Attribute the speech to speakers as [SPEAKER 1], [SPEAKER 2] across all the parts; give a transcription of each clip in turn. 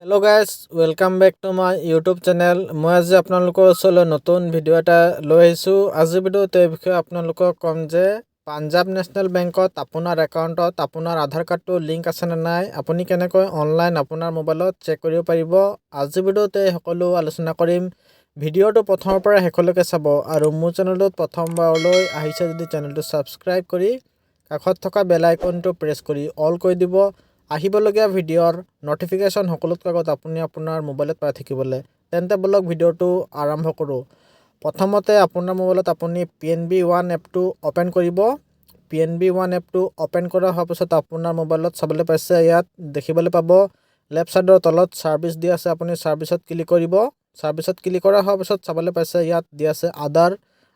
[SPEAKER 1] Hello' guys welcome back to my YouTube channel. মই আজি আপোনালোকৰ ওচৰলৈ নতুন ভিডিঅ' এটা লৈ আহিছোঁ। আজিৰ ভিডিঅ'ত এই বিষয়ে আপোনালোকক ক'ম যে পাঞ্জাৱ নেশ্যনেল বেংকত আপোনাৰ একাউণ্টত আপোনাৰ আধাৰ কাৰ্ডটো লিংক আছেনে নাই, আপুনি কেনেকৈ অনলাইন আপোনাৰ মোবাইলত চেক কৰিব পাৰিব। আজিৰ ভিডিঅ'ত এই সকলো আলোচনা কৰিম। ভিডিঅ'টো প্ৰথমৰ পৰা শেষলৈকে চাব আৰু মোৰ চেনেলটোত প্ৰথমবাৰলৈ আহিছে যদি চেনেলটো ছাবস্ক্ৰাইব কৰি কাষত থকা বেল আইকনটো প্ৰেছ কৰি অল কৰি দিব। আহিবলগীয়া ভিডিঅ'ৰ নটিফিকেশ্যন সকলোতকৈ আগত আপুনি আপোনাৰ মোবাইলত পাই থাকিবলৈ। তেন্তে বলক ভিডিঅ'টো আৰম্ভ কৰোঁ। প্ৰথমতে আপোনাৰ মোবাইলত আপুনি PNB-1 এপটো অ'পেন কৰিব। PNB-1 এপটো অ'পেন কৰা হোৱাৰ পিছত আপোনাৰ মোবাইলত চাবলৈ পাইছে, ইয়াত দেখিবলৈ পাব লেফ্ট ছাইডৰ তলত ছাৰ্ভিচ দিয়া আছে। আপুনি ছাৰ্ভিচত ক্লিক কৰিব। ছাৰ্ভিচত ক্লিক কৰা হোৱাৰ পিছত চাবলৈ পাইছে ইয়াত দিয়া আছে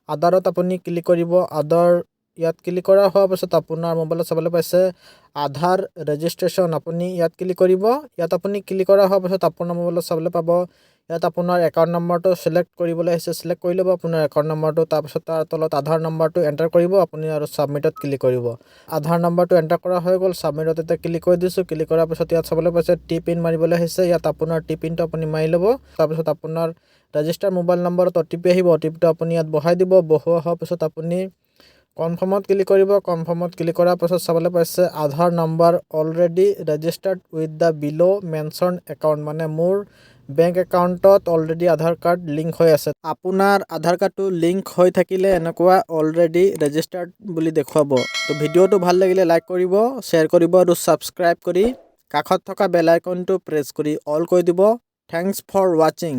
[SPEAKER 1] আধাৰত আপুনি ক্লিক কৰিব। ইয়াত ক্লিক কৰা হোৱাৰ পিছত আপোনাৰ মোবাইলত চাবলৈ পাইছে আধাৰ ৰেজিষ্ট্ৰেশ্যন, আপুনি ইয়াত ক্লিক কৰিব। ইয়াত আপুনি ক্লিক কৰা হোৱাৰ পিছত আপোনাৰ মোবাইলত চাবলৈ পাব ইয়াত আপোনাৰ একাউণ্ট নম্বৰটো চিলেক্ট কৰিবলৈ আহিছে। চিলেক্ট কৰি ল'ব আপোনাৰ একাউণ্ট নম্বৰটো, তাৰপিছত তাৰ তলত আধাৰ নম্বৰটো এণ্টাৰ কৰিব আপুনি আৰু ছাবমিটত ক্লিক কৰিব। আধাৰ নম্বৰটো এণ্টাৰ কৰা হৈ গ'ল। ছাবমিটত এতিয়া ক্লিক কৰি দিছোঁ। ক্লিক কৰাৰ পিছত ইয়াত চাবলৈ পাইছে টিপিন মাৰিবলৈ আহিছে। ইয়াত আপোনাৰ টিপিনটো আপুনি মাৰি ল'ব। তাৰপিছত আপোনাৰ ৰেজিষ্টাৰ মোবাইল নম্বৰত OTP আহিব। OTPটো আপুনি ইয়াত বহাই দিব। বহোৱা হোৱাৰ পিছত আপুনি কনফাৰ্মত ক্লিক কৰিব। কনফাৰ্মত ক্লিক কৰাৰ পাছত চাবলৈ পাইছে Aadhaar number already registered with the bill' mention account, মানে মোৰ বেংক একাউণ্টত অলৰেডি আধাৰ কাৰ্ড লিংক হৈ আছে। আপোনাৰ আধাৰ কাৰ্ডটো লিংক হৈ থাকিলে এনেকুৱা অলৰেডি ৰেজিষ্টাৰ্ড বুলি দেখুৱাব। তো ভিডিঅ'টো ভাল লাগিলে লাইক কৰিব, শ্বেয়াৰ কৰিব আৰু ছাবস্ক্ৰাইব কৰি কাষত থকা বেল আইকনটো প্ৰেছ কৰি অল কৰি দিব। থেংকছ ফৰ ৱাচিং।